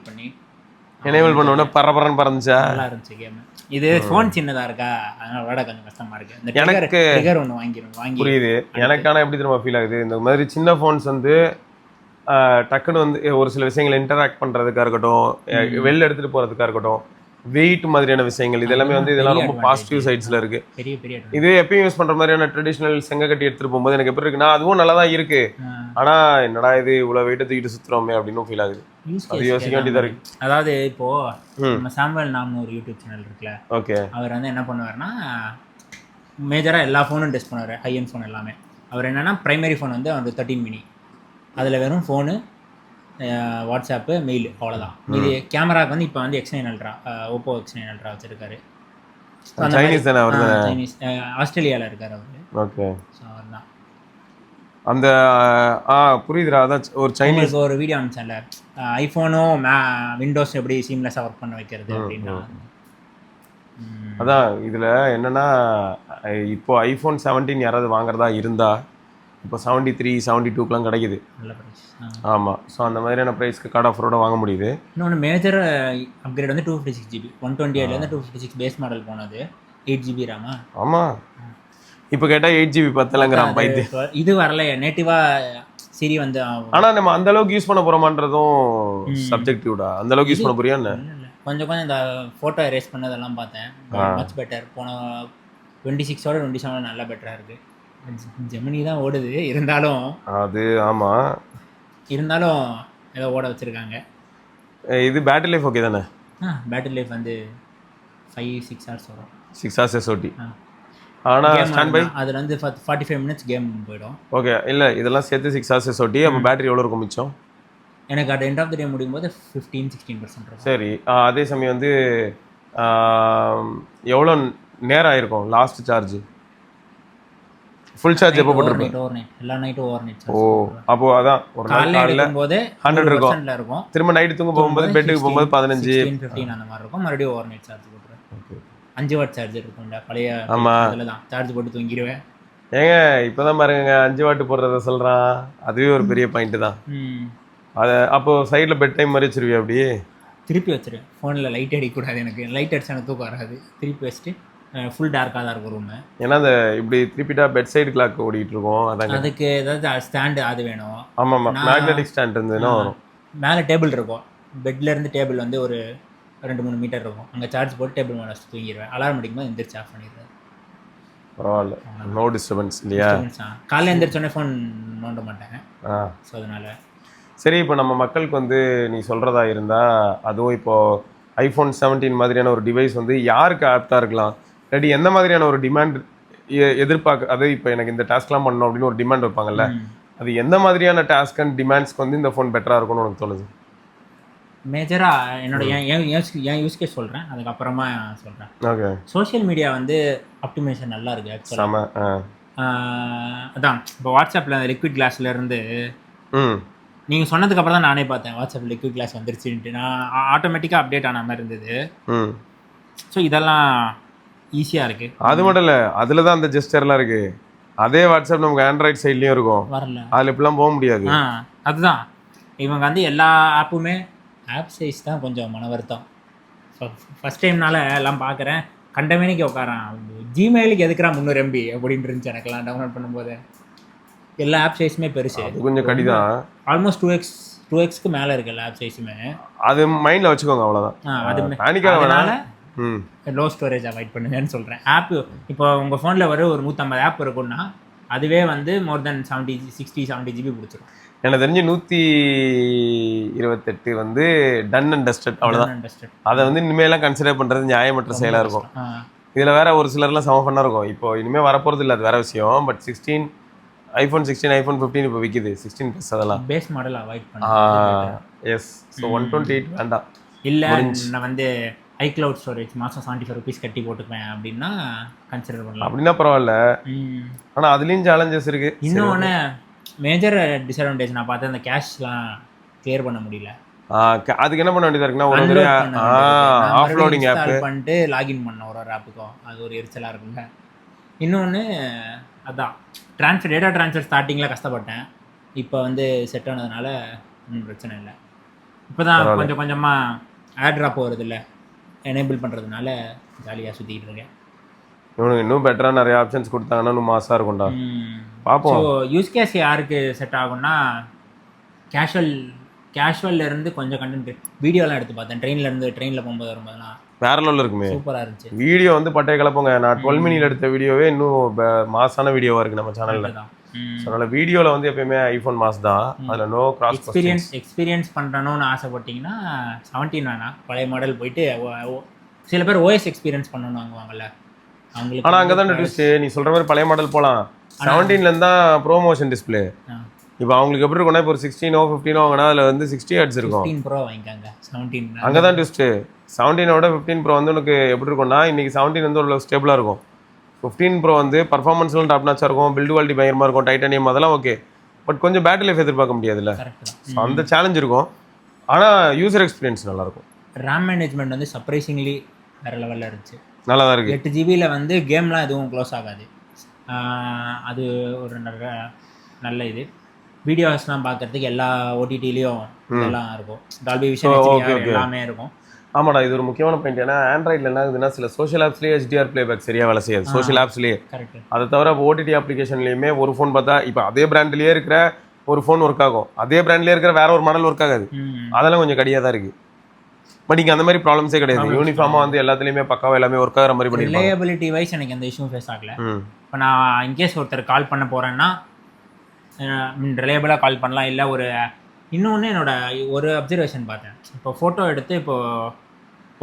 Speaker 1: பண்ணோன்னே பரபரன்னு பறந்துச்சா,
Speaker 2: நல்லா இருந்துச்சு கேம். இது ஃபோன் சின்னதாக இருக்கா, அதனால விட கொஞ்சம் கஷ்டமாக இருக்குது. இந்த எனக்கு ட்ரிகர் ஒன்று வாங்கி
Speaker 1: புரியுது. எனக்கான எப்படி திரும்ப ஃபீல் ஆகுது, இந்த மாதிரி சின்ன ஃபோன்ஸ் வந்து டக்குன்னு வந்து ஒரு சில விஷயங்களை இன்டராக்ட் பண்ணுறதுக்காக இருக்கட்டும், வெளில எடுத்துகிட்டு போகிறதுக்காக இருக்கட்டும், வெயிட் மாதிரியான விஷயங்கள், இதெல்லாமே வந்து இதெல்லாம் ரொம்ப பாசிட்டிவ் சைட்ஸில் இருக்குது.
Speaker 2: பெரிய
Speaker 1: இது எப்பயும் யூஸ் பண்ணுற மாதிரியான ட்ரெடிஷ்னல் செங்க கட்டி எடுத்துகிட்டு போகும்போது எனக்கு எப்படி இருக்குன்னா, அதுவும் நல்லா தான் இருக்குது. ஆனால் என்னடா இது இவ்வளோ வெயிட்டை தூக்கிட்டு சுற்றுறோமே அப்படின்னு ஃபீல் ஆகுது. அது யோசிக்க வேண்டியதாக இருக்குது.
Speaker 2: அதாவது இப்போது நம்ம சாம்பல் நாம்னு ஒரு யூடியூப் சேனல் இருக்குல்ல,
Speaker 1: ஓகே, அவர்
Speaker 2: வந்து என்ன பண்ணுவார்னா, மேஜராக எல்லா ஃபோனும் டெஸ்ட் பண்ணுவார், ஹை எண்ட் ஃபோன் எல்லாமே. அவர் என்னென்னா ப்ரைமரி ஃபோன் வந்து அவர் 13 mini, அதில் வெறும் ஃபோனு, வாட்ஸ்அப்பு, மெயில், அவ்வளோதான். இது கேமராவுக்கு வந்து இப்போ வந்து X9 Ultra, Oppo X9 Ultra வச்சுருக்காரு. சைனீஸ், ஆஸ்திரேலியாவில் இருக்கார் அவர்.
Speaker 1: ஓகே,
Speaker 2: ஸோ அவர் தான்
Speaker 1: அந்த புரியுதுரா. அதான் ஒரு சைனீஸ்
Speaker 2: ஒரு வீடியோ அனுப்பிச்சேன்ல, ஐஃபோனும் விண்டோஸ் எப்படி சீம்லெஸ்ஸாக ஒர்க் பண்ண வைக்கிறது அப்படின்னா.
Speaker 1: அதான் இதில் என்னென்னா, இப்போ iPhone 17 யாராவது வாங்குறதா இருந்தா இப்போ 73, 72க்குலாம் கிடைக்குது.
Speaker 2: நல்ல ப்ரைஸ்.
Speaker 1: ஆமாம். ஸோ அந்த மாதிரியான ப்ரைஸ்க்கு கார்டு ஆஃபரோட வாங்க முடியுது.
Speaker 2: இன்னொன்று மேஜர் அப்கிரேட் வந்து 256GB, 128லேருந்து 256 பேஸ் மாடல் போனது, 8GB ரேமா.
Speaker 1: ஆமாம், இப்போ கேட்டால் 8GB பத்தலைங்கிறான் பைத்து.
Speaker 2: இது வரல நேட்டிவாக சிரி வந்து.
Speaker 1: ஆனால் நம்ம அந்த அளவுக்கு யூஸ் பண்ண போகிறோமான்றதும் சப்ஜெக்டிவ்டா. அந்த அளவுக்கு யூஸ் பண்ண போறியா என்ன?
Speaker 2: கொஞ்சம் இந்த ஃபோட்டோ எரேஸ் பண்ணதெல்லாம் பார்த்தேன், மச் பெட்டர். போன 26ஓட 27 நல்லா பெட்டராக இருக்குது. ஜெமினி தான் ஓடுது, இருந்தாலும்
Speaker 1: அது ஆமாம்,
Speaker 2: இருந்தாலும் ஏதோ ஓட வச்சுருக்காங்க.
Speaker 1: இது பேட்டரி லைஃப் ஓகே தானே?
Speaker 2: பேட்டரி லைஃப் வந்து 5-6 ஹவர்ஸ் வரும்.
Speaker 1: 6 hours SOT. ஆனால் ஸ்டாண்ட் பை
Speaker 2: அதில் வந்து 45 மினிட்ஸ் கேம் போயிடும்.
Speaker 1: ஓகே, இல்லை இதெல்லாம் சேர்த்து 6 hours SOT. அப்போ பேட்டரி எவ்வளோ இருக்கும் மிச்சம்?
Speaker 2: எனக்கு அட் எண்ட் ஆஃப் த டே முடியும் போது 15-16% இருக்கும்.
Speaker 1: சரி, அதே சமயம் வந்து எவ்வளோ நேரம் ஆயிருக்கும் லாஸ்ட் சார்ஜ்? ஃபுல் சார்ஜ் எப்போ போட்டிருப்பேன்?
Speaker 2: ஓவர் நைட் எல்லா நைட்டும் ஓவர் நைட்.
Speaker 1: ஓ, அப்போ அதான் ஒரு நாள் காலையில்
Speaker 2: போது
Speaker 1: 100 இருக்கும், திரும்ப நைட்டு தூங்க போகும்போது பெட்டுக்கு போகும்போது 15
Speaker 2: அந்த மாதிரி இருக்கும். மறுபடியும் ஓவர் நைட் சார்ஜ் போட்டுருவேன். 5 வாட் சார்ஜர் இருக்கும்ல பழைய, அதில் தான் சார்ஜ் போட்டு தூங்கிடுவேன்.
Speaker 1: ஏங்க இப்போதான் பாருங்க 5 வாட் போடுறத சொல்கிறான், அதுவே ஒரு பெரிய பாயிண்ட் தான். அதை அப்போ சைடில் பெட் டைம் மாதிரி வச்சிருவியா? அப்படியே
Speaker 2: திருப்பி வச்சிருவேன். ஃபோனில் லைட் அடிக்கக்கூடாது, எனக்கு லைட் அடிச்சா எனக்கு தூக்கம் வராது. திருப்பி வச்சுட்டு ஃபுல் டார்க்காக தான் இருக்கும் ரூமு.
Speaker 1: ஏன்னா அந்த இப்படி திருப்பிட்டா பெட் சைடு கிளாக் ஓடிட்டு இருக்கோம், அதான்
Speaker 2: அதுக்கு ஏதாவது ஸ்டாண்டு அது வேணும்.
Speaker 1: ஆமாம், மேக்னெட்டிக் ஸ்டாண்ட் இருந்ததுன்னா வரும்.
Speaker 2: மேலே டேபிள் இருக்கும், பெட்லேருந்து டேபிள் வந்து ஒரு 2-3 மீட்டர் இருக்கும், அங்கே சார்ஜ் போட்டு டேபிள் மேலே வச்சு தூங்கிடுவேன். அலாரம் அடிக்கும்போது எந்திரிச்சு ஆஃப் பண்ணிடுவேன்.
Speaker 1: பரவாயில்ல, நோ டிஸ்டர்பன்ஸ் இல்லையா?
Speaker 2: காலையில் எந்திரிச்சோடனே ஃபோன் நோண்ட மாட்டேன். ஸோ அதனால்
Speaker 1: சரி. இப்போ நம்ம மக்களுக்கு வந்து நீ சொல்கிறதா இருந்தால், அதுவும் இப்போது iPhone 17 மாதிரியான ஒரு டிவைஸ் வந்து யாருக்கு ஆப்டாக இருக்கலாம், இல்லாட்டி எந்த மாதிரியான ஒரு டிமாண்ட் எதிர்பார்க்க, அது இப்போ எனக்கு இந்த டாஸ்க்லாம் பண்ணணும் அப்படின்னு ஒரு டிமாண்ட் வைப்பாங்கல்ல, அது எந்த மாதிரியான டாஸ்க் அண்ட் டிமாண்ட்ஸ்க்கு வந்து இந்த ஃபோன் பெட்டராக இருக்கும்னு உனக்கு தோணுது?
Speaker 2: மேஜராக என்னோட என் யூஸ் கேஸ் சொல்கிறேன், அதுக்கப்புறமா சொல்கிறேன்.
Speaker 1: ஓகே.
Speaker 2: சோஷியல் மீடியா வந்து ஆப்டிமைசேஷன் நல்லா இருக்குது ஆக்சுவலாக. அதான் இப்போ வாட்ஸ்அப்பில் அந்த லிக்விட் கிளாஸ்லேருந்து நீங்கள் சொன்னதுக்கப்புறம் தான் நானே பார்த்தேன் வாட்ஸ்அப்பில் லிக்விட் கிளாஸ் வந்துருச்சுன்ட்டு. நான் ஆட்டோமேட்டிக்காக அப்டேட் ஆன மாதிரி இருந்தது. ஸோ இதெல்லாம் ஈஸியாக இருக்குது. அது
Speaker 1: மட்டும் இல்லை, அதில் தான் அந்த ஜெஸ்டர்லாம் இருக்குது. அதே வாட்ஸ்அப் நமக்கு ஆண்ட்ராய்ட் சைட்லேயும் இருக்கும்,
Speaker 2: வரல,
Speaker 1: அதில் இப்படிலாம் போக முடியாது.
Speaker 2: அதுதான் இவங்க வந்து எல்லா ஆப்புமே ஆப் சைஸ் தான் கொஞ்சம் மன வருத்தம். ஃபஸ்ட் டைம்னால எல்லாம் பார்க்குறேன், கண்டமேனிக்கு உட்காரான். ஜிமெயிலுக்கு எதுக்குறா 300 MB அப்படின்னு இருந்துச்சு எனக்குலாம் டவுன்லோட் பண்ணும்போது. எல்லா ஆப் சைஸுமே பெருசு,
Speaker 1: அது கொஞ்சம் கடிதான்.
Speaker 2: ஆல்மோஸ்ட் 2x மேலே இருக்கு எல்லா ஆப் சைஸுமே.
Speaker 1: அது மைண்டில் வச்சுக்கோங்க, அவ்வளோதான்.
Speaker 2: அதனால லோ ஸ்டோரேஜ் அவாய்ட் பண்ணுங்கன்னு சொல்கிறேன். ஆப் இப்போ உங்கள் ஃபோனில் வர ஒரு 150 ஆப் இருக்குன்னா அதுவே வந்து மோர் தென் 60-70 GB பிடிச்சிரும்.
Speaker 1: எனக்கு தெரிஞ்சு 128 வந்து டன் அண்ட் டஸ்டட், அவ்வளோதான். அதை வந்து இனிமேலாம் கன்சிடர் பண்ணுறது நியாயமற்ற செயலாக இருக்கும். இதில் வேற ஒரு சிலர்லாம் செம ஃபன்னாக இருக்கும். இப்போ இனிமேல் வரப்போகிறது இல்லை, அது வேற விஷயம். பட் iPhone 16, iPhone 15 இப்போ விற்கிது, 16+ அதெல்லாம்
Speaker 2: பேஸ் மாடல் அவாய்ட் பண்ணுங்க.
Speaker 1: எஸ். ஸோ 128 வேண்டாம்.
Speaker 2: இல்லை நான் வந்து iCloud ஸ்டோரேஜ் மாதம் 75 rupees கட்டி போட்டுக்குவேன் அப்படின்னா கன்சிடர் பண்ணலாம்.
Speaker 1: அப்படின்னா பரவாயில்ல, ஆனால் அதுலேயும் சேலஞ்சஸ் இருக்குது.
Speaker 2: இன்னொன்று மேஜர் டிஸ்அட்வான்டேஜ் நான் பார்த்தேன், அந்த கேஷ்லாம் கிளியர் பண்ண முடியல.
Speaker 1: அதுக்கு என்ன பண்ண வேண்டியதாக இருக்குன்னா, ஒரு ஆஃப்லோடிங் ஆப்
Speaker 2: பண்ணிட்டு லாகின் பண்ண ஒரு ஆப்புக்கும் அது ஒரு எரிச்சலாக இருக்குங்க. இன்னொன்று அதான் டேட்டா ட்ரான்ஸ்ஃபர் ஸ்டார்டிங்கில் கஷ்டப்பட்டேன், இப்போ வந்து செட் ஆனதுனால ஒன்றும் பிரச்சனை இல்லை. இப்போ தான் கொஞ்சம் கொஞ்சமாக ஏர் ட்ராப் வருது இல்லை, எனேபிள் பண்ணுறதுனால ஜாலியாக சுற்றிக்கிட்டு இருக்கேன்.
Speaker 1: இவனுக்கு இன்னும் பெட்டராக நிறைய ஆப்ஷன்ஸ் கொடுத்தாங்கன்னா இன்னும் மாசாக இருக்கும்டா, பார்ப்போம்.
Speaker 2: ஸோ யூஸ் கேஸ் யாருக்கு செட் ஆகும்னா, கேஷுவல்லேருந்து கொஞ்சம் கண்டென்ட் வீடியோலாம் எடுத்து பார்த்தேன். ட்ரெயினில் போகும்போது வரும்போதுலாம்
Speaker 1: வேற லெவலில் இருக்குமே,
Speaker 2: சூப்பராக இருந்துச்சு.
Speaker 1: வீடியோ வந்து பட்டைய கலப்போங்க. நான் 12 மினியில் எடுத்த வீடியோவே இன்னும் மாசான வீடியோவாக இருக்குது நம்ம சேனலில். அதனால் வீடியோவில் வந்து எப்பயுமே ஐஃபோன் மாஸ் தான், அதில் நோ கிராஸ்.
Speaker 2: எக்ஸ்பீரியன்ஸ் பண்ணுறணும்னு ஆசைப்பட்டீங்கன்னா 17 வேணாம், பழைய மாடல் போயிட்டு சில பேர் ஓஎஸ் எக்ஸ்பீரியன்ஸ் பண்ணணும்னு வாங்குவாங்கல்ல அவங்களுக்கு.
Speaker 1: ஆனால் அங்கே தான் ட்விஸ்ட், நீ சொல்கிற மாதிரி பழைய மாடல் போகலாம். 17லேருந்து தான் ப்ரோமோஷன் டிஸ்பிளே. இப்போ அவங்களுக்கு எப்படி இருக்கும்னா, இப்போ ஒரு 16 15 வாங்கினா அதில் வந்து 60 Hz இருக்கும்.
Speaker 2: 15 Pro வாங்கிக்காங்க. 17
Speaker 1: அங்கே தான் ட்விஸ்ட்டு. 17ஓட 15 Pro வந்து உனக்கு எப்படி இருக்கும்னா, இன்றைக்கி 17 வந்து ஒரு ஸ்டேபிளாக இருக்கும். 15 Pro வந்து பர்ஃபார்மன்ஸ்லாம் டாப் நாச்சாக இருக்கும், பில்டு குவாலிட்டி பயங்கரமாக இருக்கும், டைட்டானியம் அதெல்லாம் ஓகே. பட் கொஞ்சம் பேட்டரி லைஃப் எதிர்பார்க்க முடியாதுல்ல, ஸோ அந்த சேலஞ்ச் இருக்கும். ஆனால் யூசர் எக்ஸ்பீரியன்ஸ் நல்லாயிருக்கும்.
Speaker 2: ரேம் மேனேஜ்மெண்ட் வந்து சர்ப்ரைசிங்லி வேறு லெவலில் இருந்துச்சு,
Speaker 1: நல்லா தான் இருக்குது.
Speaker 2: 8 GBயில் வந்து கேம்லாம் எதுவும் க்ளோஸ் ஆகாது. அது ஒரு நல்ல இது. வீடியோஸ்லாம் பார்க்கறதுக்கு எல்லா ஓடிடிலையும் இதெல்லாம் இருக்கும், டால்பி விஷன் எல்லாமே இருக்கும்.
Speaker 1: ஆமாடா, இது ஒரு முக்கியமான பாயிண்ட். ஏன்னா ஆண்ட்ராய்டில் என்ன ஆகுதுன்னா, சில சோஷியல் ஆப்ஸ்லேயே HDR பிளேபேக் சரியாக வேலை செய்யாது, சோஷியல் ஆப்ஸ்லேயே. அதை தவிர ஓடிடி அப்ளிகேஷன்லேயுமே ஒரு ஃபோன் பார்த்தா இப்போ அதே பிராண்ட்லேயே இருக்கிற ஒரு ஃபோன் ஒர்க் ஆகும், அதே பிராண்ட்லேயே இருக்கிற வேற ஒரு மாடல் ஒர்க் ஆகாது. அதெல்லாம் கொஞ்சம் கடியாக தான் இருக்குது. பட் இங்கே அந்த மாதிரி ப்ராப்ளம்ஸே கிடையாது, யூனிஃபார்மாக வந்து எல்லாத்துலேயுமே பக்காவாக எல்லாமே ஒர்க் ஆகிற மாதிரி பண்ணி.
Speaker 2: ரிலையபிலிட்டி வைஸ் எனக்கு எந்த இஷ்யூ ஃபேஸ் ஆகல. இப்போ நான் இன்கேஸ் ஒருத்தர் கால் பண்ண போகிறேன்னா ரிலையபிளாக கால் பண்ணலாம். இல்லை ஒரு இன்னொன்று என்னோட ஒரு அப்சர்வேஷன் பார்த்தேன், இப்போ ஃபோட்டோ எடுத்து இப்போது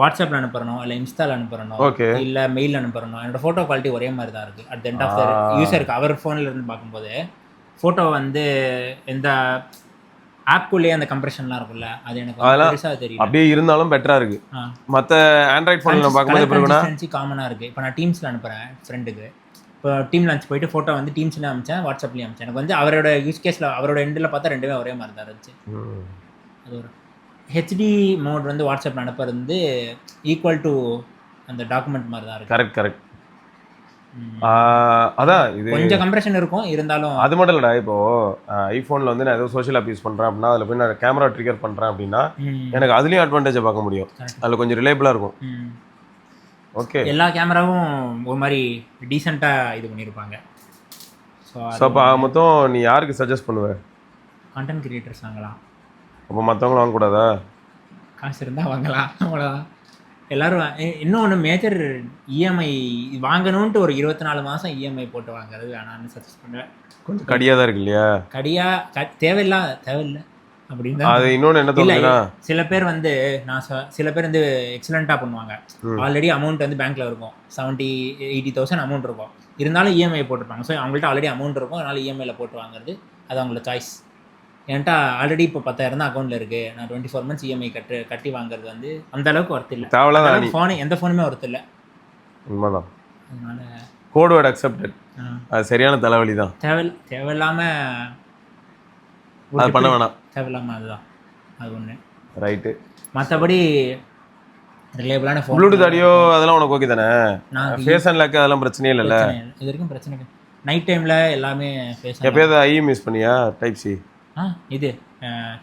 Speaker 2: வாட்ஸ்அப்பில் அனுப்புறனோ இல்லை இன்ஸ்டாவில் அனுப்புறனோ
Speaker 1: ஓகே
Speaker 2: இல்லை மெயில் அனுப்புறனோ என்னோட ஃபோட்டோ குவாலிட்டி ஒரே மாதிரி தான் இருக்குது. At the end of the யூசருக்கு அவர் ஃபோனில் இருந்து பார்க்கும்போது ஃபோட்டோ வந்து எந்த ஆப்குள்ளேயே அந்த கம்ப்ரெஷன்லாம் இருக்கும்ல, அது எனக்கு பெருசாக தெரியும்.
Speaker 1: அப்படியே இருந்தாலும் பெட்டராக இருக்குது. மற்ற ஆண்ட்ராய்ட் ஃபோனில் பார்க்கும்போது
Speaker 2: கன்சிஸ்டன்சி காமனாக இருக்குது. இப்போ நான் டீம்ஸில் அனுப்புகிறேன் ஃப்ரெண்டுக்கு, இப்போ டீம் லஞ்ச் போயிட்டு ஃபோட்டோ வந்து டீம்ஸ்லேயும் அனுப்பிச்சேன், வாட்ஸ்அப்லேயும் அனுப்பிச்சேன். எனக்கு வந்து அவரோட யூஸ் கேஸில் அவரோட எண்டில் பார்த்தா ரெண்டுமே ஒரே மாதிரி தான் இருந்துச்சு. அது ஒரு ஹெச்டி மோட் வந்து வாட்ஸ்அப்பில் அனுப்புறது வந்து ஈக்குவல் டு அந்த டாக்குமெண்ட் மாதிரி தான் இருக்குது.
Speaker 1: கரெக்ட். அதான் இது
Speaker 2: கொஞ்சம் கம்ப்ரெஷன் இருக்கும் இருந்தாலும்.
Speaker 1: அது மட்டும் இல்லடா, இப்போ ஐஃபோனில் வந்து நான் ஏதோ சோஷியல் ஆப் யூஸ் பண்ணுறேன் அப்படின்னா அதில் போய் நான் கேமரா ட்ரிகர் பண்ணுறேன் அப்படின்னா எனக்கு அதுலேயும் அட்வான்டேஜை பார்க்க முடியும். அதில் கொஞ்சம் ரிலேபிளாக இருக்கும். ஓகே,
Speaker 2: எல்லா கேமராவும் ஒரு மாதிரி டீசெண்டாக இது பண்ணியிருப்பாங்க.
Speaker 1: ஸோ அப்போ மொத்தம் நீ யாருக்கு சஜஸ்ட் பண்ணுவேன்?
Speaker 2: கண்டென்ட் கிரியேட்டர்ஸ் வாங்கலாம்.
Speaker 1: அப்போ மற்றவங்களும் வாங்கக்கூடாதா?
Speaker 2: காசு இருந்தால் வாங்கலாம், அவ்வளோதான். எல்லோரும் இன்னொன்று மேஜர் இஎம்ஐ வாங்கணுன்ட்டு ஒரு 24 மாதம் இஎம்ஐ போட்டு வாங்குறது வேணான்னு சஜஸ்ட் பண்ணுவேன்.
Speaker 1: கொஞ்சம் கடியாக தான் இருக்கு இல்லையா?
Speaker 2: தேவையில்லை அப்படின்னு.
Speaker 1: அது இன்னொன்று என்ன தோணுதுன்னா,
Speaker 2: சில பேர் வந்து சில பேர் வந்து எக்ஸலண்ட்டாக பண்ணுவாங்க. ஆல்ரெடி அமௌண்ட் வந்து பேங்க்கில் இருக்கும், 70,000-80,000 அமௌண்ட் இருக்கும், இருந்தாலும் இஎம்ஐ போட்டிருப்பாங்க. ஸோ அவங்கள்ட்ட ஆல்ரெடி அமௌண்ட் இருக்கும், அதனால் இஎம்ஐயில் போட்டு வாங்குறது அது அவங்களோட சாய்ஸ். என்கிட்ட ஆல்ரெடி இப்போ 10,000 தான் அக்கௌண்ட்டில் இருக்குது, நான் 24 months இஎம்ஐ கட்டி வாங்குறது வந்து அந்த அளவுக்கு ஒர்த் இல்லை. ஃபோனு எந்த ஃபோனுமே ஒர்த் இல்லை.
Speaker 1: உண்மைதான்.
Speaker 2: அதனால
Speaker 1: கோட் வேர்ட் அக்செப்டட். அது சரியான தலைவலி தான்.
Speaker 2: தேவையில்லாமல்
Speaker 1: அது பண்ண வேணாம்.
Speaker 2: தேவையில்லாமல் அதுதான் அது ஒன்று.
Speaker 1: ரைட்டு.
Speaker 2: மற்றபடி ரிலேபிளான ஃபோன்,
Speaker 1: ப்ளூடூத் ஆடியோ அதெல்லாம் உனக்கு ஓகே தானே? ஃபேஸ் அண்ட் லாக் அதெல்லாம் பிரச்சனையே இல்லைல்ல?
Speaker 2: இது வரைக்கும் பிரச்சனை இல்லை. நைட் டைமில் எல்லாமே ஃபேஸ்.
Speaker 1: எப்போயாவது ஐஎம் யூஸ் பண்ணியா? டைப் சி
Speaker 2: இது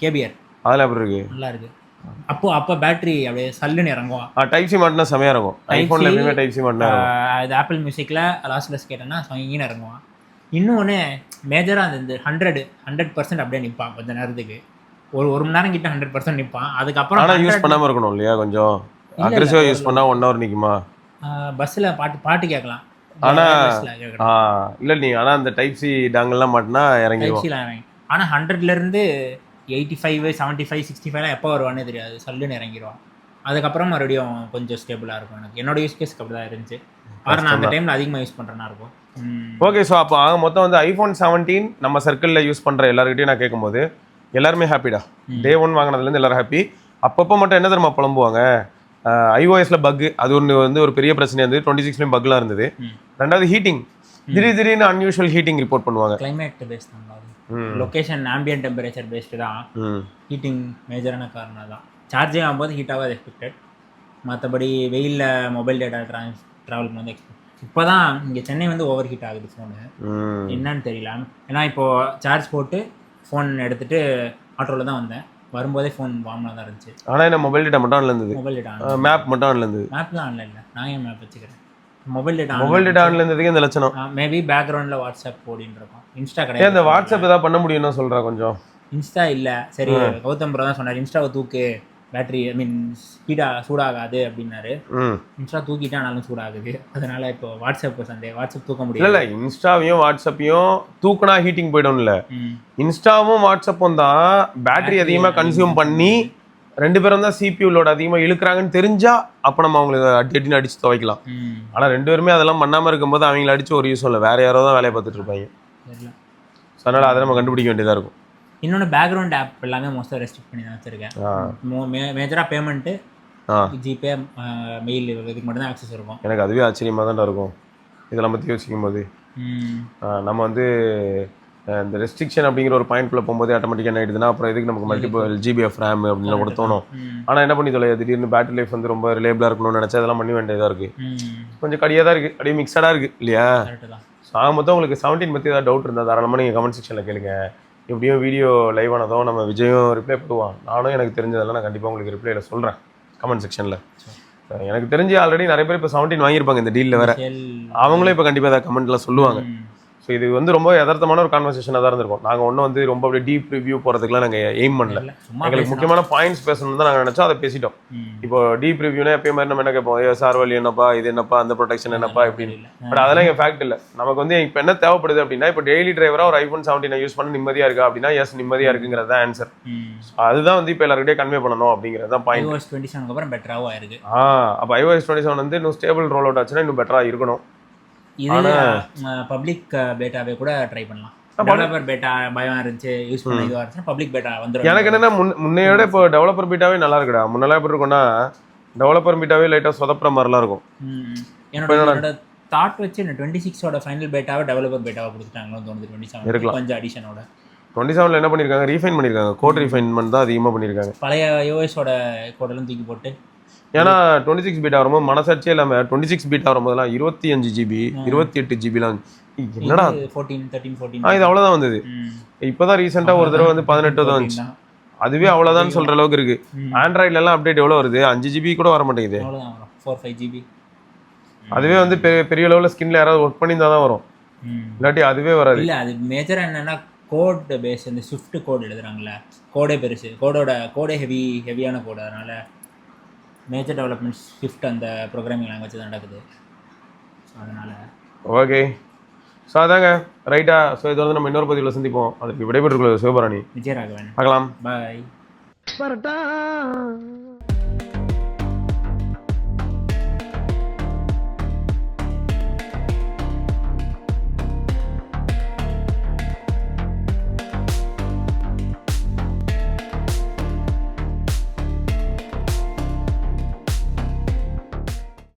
Speaker 2: கேபிஆர்
Speaker 1: அதெல்லாம் எப்படி இருக்கு?
Speaker 2: நல்லா இருக்கு. அப்போ பேட்டரி அப்படியே சல்லுன்னு இறங்கும்.
Speaker 1: டைப் சி மாட்டினா செமையாக இருக்கும். ஐஃபோனில் எப்பயுமே டைப் சி மாட்டினா
Speaker 2: இது ஆப்பிள் மியூசிக்கில் லாஸ்ட்லெஸ் கேட்டேன்னா சங்கின்னு இறங்குவான். இன்னொன்று மேஜராக அந்த 100% அப்படியே நிற்பான் கொஞ்சம் நேரத்துக்கு. ஒரு மணி நேரம் கிட்ட 100% நிற்பான். அதுக்கப்புறம்
Speaker 1: ஆனால் யூஸ் பண்ணாமல் இருக்கணும் இல்லையா? கொஞ்சம் அக்ரெசிவாக யூஸ் பண்ணால் 1 hour நிற்குமா?
Speaker 2: பஸ்ஸில் பாட்டு கேட்கலாம்.
Speaker 1: ஆனால் இல்லை நீ ஆனால் அந்த டைப் சி டாங்கெல்லாம் மாட்டினா இறங்கிடுவோம்.
Speaker 2: இறங்கி ஆனால் 100லேருந்து 85, 75, 65 எப்போ வருவானே தெரியாது, சல்லுன்னு இறங்கிடுவான். அதுக்கப்புறம் மறுபடியும் கொஞ்சம் ஸ்டேபிளாக இருக்கும். எனக்கு என்னோட யூஸ் கேஸ்க்கு அப்படி தான் இருந்துச்சு. ஆனால் நான் அந்த டைமில் அதிகமாக யூஸ் பண்ணுறேன்னா இருக்கும்.
Speaker 1: ஓகே, ஸோ அப்போ மொத்தம் வந்து ஐஃபோன் 17 நம்ம சர்க்கிளில் யூஸ் பண்ணுற எல்லாருக்கிட்டையும் நான் கேட்கும்போது எல்லாருமே ஹாப்பிடா. Day 1 வாங்கினதுலேருந்து எல்லாரும் ஹாப்பி. அப்பப்போ மட்டும் என்ன தெரியுமா புலம்புவாங்க, ஐஓஎஸில் பக்கு, அது ஒன்று வந்து ஒரு பெரிய பிரச்சனையாக இருந்தது. 26லேயும் பக்லாம் இருந்தது. ரெண்டாவது ஹீட்டிங், திடீர்னு அன்யூஷுவல் ஹீட்டிங் ரிப்போர்ட் பண்ணுவாங்க.
Speaker 2: கிளைமேட் பேஸ்ட் தான், லொக்கேஷன் ஆம்பியன்ட் டெம்பரேச்சர் பேஸ்டு தான் ஹீட்டிங் மேஜரான காரணம் தான். சார்ஜிங் ஆகும்போது ஹீட் ஆகாது எக்ஸ்பெக்டட். மற்றபடி வெயிலில் மொபைல் டேட்டா ட்ராவல் பண்ணும்போது எக்ஸ்பெக்ட். இப்போ தான் இங்கே சென்னை வந்து ஓவர் ஹீட் ஆகுது ஃபோனு, என்னன்னு தெரியல. ஏன்னா இப்போது சார்ஜ் போட்டு ஃபோன் எடுத்துகிட்டு ஆட்டோவில் தான் வந்தேன், வரும்போதே ஃபோன் வார்மாக தான் இருந்துச்சு.
Speaker 1: ஆனால் என்ன மொபைல் டேட்டா மட்டும் ஆன்ல இருந்தது?
Speaker 2: மொபைல் டேட்டா
Speaker 1: மேப் மட்டும் ஆன்ல இருந்தது.
Speaker 2: மேப்லாம் ஆன்ல இல்லை, நான் ஏன் மேப் வச்சுக்கிறேன். மொபைல் டேட்டா
Speaker 1: ஆன்ல இருந்ததுக்கு இந்த லட்சணம்.
Speaker 2: மேபி பேக்ரவுண்டில் வாட்ஸ்அப் போடின்னு இருக்கும். இன்ஸ்டா கிடையாது.
Speaker 1: இந்த வாட்ஸ்அப் ஏதாவது பண்ண முடியும்னு சொல்கிறேன் கொஞ்சம்.
Speaker 2: இன்ஸ்டா இல்லை, சரி கௌதம் ப்ரோ தான் சொன்னார் இன்ஸ்டாவை தூக்கு, பேட்டரி சூடாகாது அப்படின்னாரு. இன்ஸ்டா தூக்கிட்டா ஆனாலும் சூடாகுது, அதனால இப்போ வாட்ஸ்அப் வாட்ஸ்அப் தூக்க முடியும்.
Speaker 1: இல்லை இன்ஸ்டாவையும் வாட்ஸ்அப்பையும் தூக்குனா ஹீட்டிங் போய்டும்ல. இன்ஸ்டாவும் வாட்ஸ்அப்பும் தான் பேட்டரி அதிகமாக கன்சியூம் பண்ணி 2 பேரும் தான் CPU லோட அதிகமாக இழுக்கிறாங்கன்னு தெரிஞ்சா அப்போ நம்ம அவங்களுக்கு அடின்னு அடிச்சு துவைக்கலாம். ஆனால் 2 பேருமே அதெல்லாம் பண்ணாமல் இருக்கும்போது அவங்கள அடிச்சு ஒரு யூஸ் இல்லை, வேற யாரோ தான் வேலையை பார்த்துட்டு இருப்பாங்க. அதனால அதை நம்ம கண்டுபிடிக்க வேண்டியதாக இருக்கும்.
Speaker 2: இன்னொன்று பேக்ரவுண்ட் ஆப் எல்லாமே மோஸ்ட்டாக ரெஸ்ட்ரிக்ட் பண்ணி தான் வச்சுருக்கேன். மேஜராக பேமெண்ட்டு ஜிபே மெயில் இதுக்கு மட்டும் தான் ஆக்சஸ் இருக்கும். எனக்கு
Speaker 1: அதுவே ஆச்சரியமாக தான் இருக்கும் இதெல்லாம் பற்றி யோசிக்கும் போது. நம்ம வந்து இந்த ரெஸ்ட்ரிக்ஷன் அப்படிங்கிற ஒரு பாயிண்ட்குள்ளே போகும்போது ஆட்டோமேட்டிக்காக என்ன ஆகிடுதுன்னா அப்புறம் எதுக்கு நமக்கு மல்டிபிள் GB of RAM அப்படின்னு கூட தோணும். ஆனால் என்ன பண்ணி தொலையா, திடீர்னு பேட்டரி லைஃப் வந்து ரொம்ப ரிலேபிளாக இருக்கணும்னு நினச்சா அதெல்லாம் பண்ணி வேண்டியதாக இருக்குது. கொஞ்சம் கடியாக தான் இருக்குது, அப்படியே மிக்சடாக இருக்குது இல்லையா? மொத்தம் உங்களுக்கு 17 பற்றி ஏதாவது டவுட் இருந்தால் தாராளமாக நீங்கள் கமெண்ட் செக்ஷனில் கேளுங்க. எப்படியும் வீடியோ லைவ் ஆனதும் நம்ம விஜயும் ரிப்ளை பண்ணுவான், நானும் எனக்கு தெரிஞ்சதெல்லாம் நான் கண்டிப்பாக உங்களுக்கு ரிப்ளைல சொல்கிறேன் கமெண்ட் செக்ஷனில். எனக்கு தெரிஞ்சு ஆல்ரெடி நிறைய பேர் இப்போ 17 வாங்கியிருப்பாங்க இந்த டீலில் வேறு, அவங்களும் இப்போ கண்டிப்பாக ஏதாவது கமெண்ட்டில் சொல்லுவாங்க. ஸோ இது வந்து ரொம்ப யதார்த்தமான ஒரு கான்வர்சேஷனாக தான் இருந்திருக்கும். நாங்கள் ஒன்றும் வந்து ரொம்ப அப்படியே டீப் ரிவ்யூ போகிறதுக்குலாம் நாங்கள் எய்ம் பண்ணல.
Speaker 2: சும்மா
Speaker 1: எங்களுக்கு முக்கியமான பாயிண்ட்ஸ் பேசணும்னு தான் நாங்கள் நினச்சோம், அதை பேசிட்டோம். இப்போ டீப் ரிவ்யூனா எப்பயும் மாதிரி நம்ம என்ன கேட்போம், சார் வழி என்னப்பா, இது என்னப்பா, அந்த ப்ரொடெக்ஷன் என்னப்பா இப்படின்னு. பட் அதெல்லாம் எங்கள் ஃபேக்ட் இல்லை. நமக்கு வந்து இப்போ என்ன தேவைப்படுது அப்படின்னா, இப்போ டெய்லி டிரைவராக ஒரு ஐஃபோன் 17 யூஸ் பண்ண நிம்மதியாக இருக்கா அப்படின்னா, எஸ் நிம்மதியாக இருக்குங்கிறது தான் ஆன்சர். அதுதான் வந்து இப்போ எல்லாருக்கிட்டே கன்வே பண்ணணும் அப்படிங்கிறது தான் பாயிண்ட்.
Speaker 2: iOS 27 அப்புறம் பெட்டராகவும் ஆயிருக்கு.
Speaker 1: அப்போ iOS 27 வந்து இன்னும் ஸ்டேபிள் ரோல் அவுட் ஆச்சுன்னா இன்னும் பெட்டராக இருக்கணும்.
Speaker 2: இது பப்ளிக் பேட்டாவே கூட ட்ரை பண்ணலாம். டெவலப்பர் பேட்டா பயம் இருந்துச்சு, யூஸ் பண்ண இதுவாக இருந்துச்சுன்னா பப்ளிக் பேட்டா வந்துடும்.
Speaker 1: எனக்கு என்னன்னா முன்னையோட இப்போ டெவலப்பர் பீட்டாவே நல்லா இருக்குடா. முன்னெல்லாம் எப்படி இருக்கும்னா டெவலப்பர் பீட்டாவே லைட்டாக சொதப்புற மாதிரிலாம் இருக்கும்.
Speaker 2: என்னோட தாட் வச்சு 26ஓட ஃபைனல் பேட்டாவை டெவலப்பர் பேட்டாவை கொடுத்துட்டாங்களோ தோணுது. 27 கொஞ்சம் அடிஷனோட
Speaker 1: 27ல என்ன பண்ணியிருக்காங்க, ரீஃபைன் பண்ணியிருக்காங்க. கோட் ரீஃபைன்மெண்ட் தான் அதிகமாக பண்ணியிருக்காங்க.
Speaker 2: பழைய iOS-ஓட கோடெல்லாம் தூக்கி போட்டு.
Speaker 1: ஏன்னா 26 பீட்டா வரும்போது மனசாட்சியே இல்லாமல் 26 பீட்டா வரும்போதெல்லாம் 25 GB 28 GB என்னடா
Speaker 2: 14 13 14
Speaker 1: இது அவ்வளோதான் வந்தது. இப்போதான் ரீசெண்டாக ஒரு தடவை வந்து 18 தான் வந்துச்சு. அதுவே அவ்வளோதான் சொல்கிற அளவுக்கு இருக்கு. ஆண்ட்ராய்ட்லாம் அப்டேட் எவ்வளோ வருது, 5 GB கூட வர மாட்டேங்குது.
Speaker 2: 4-5 GB.
Speaker 1: அதுவே வந்து பெரிய லெவலில் ஸ்கின்ல யாராவது ஒர்க் பண்ணி தான் வரும், இல்லாட்டி அதுவே வராது.
Speaker 2: இல்லை அது மேஜராக என்னன்னா கோட் பேஸ், இந்த ஸ்விஃப்ட் கோட் எழுதுறாங்களே, கோடே பெருசு, கோடே ஹெவியான கோடு. அதனால மேஜர் டெவலப்மெண்ட் ஸ்விஃப்ட் அந்த ப்ரோக்ராமிங் லாங்குவேஜ் தான் நடக்குது. ஸோ அதனால்
Speaker 1: ஓகே. ஸோ அதாங்க ரைட்டா. ஸோ இது வந்து நம்ம இன்னொரு பதிவில் சந்திப்போம். அதுக்கு விடைபெற்றுக்கொள்ள சிவபரணி,
Speaker 2: விஜயராகவன்.
Speaker 1: பார்க்கலாம்.
Speaker 2: பாய்.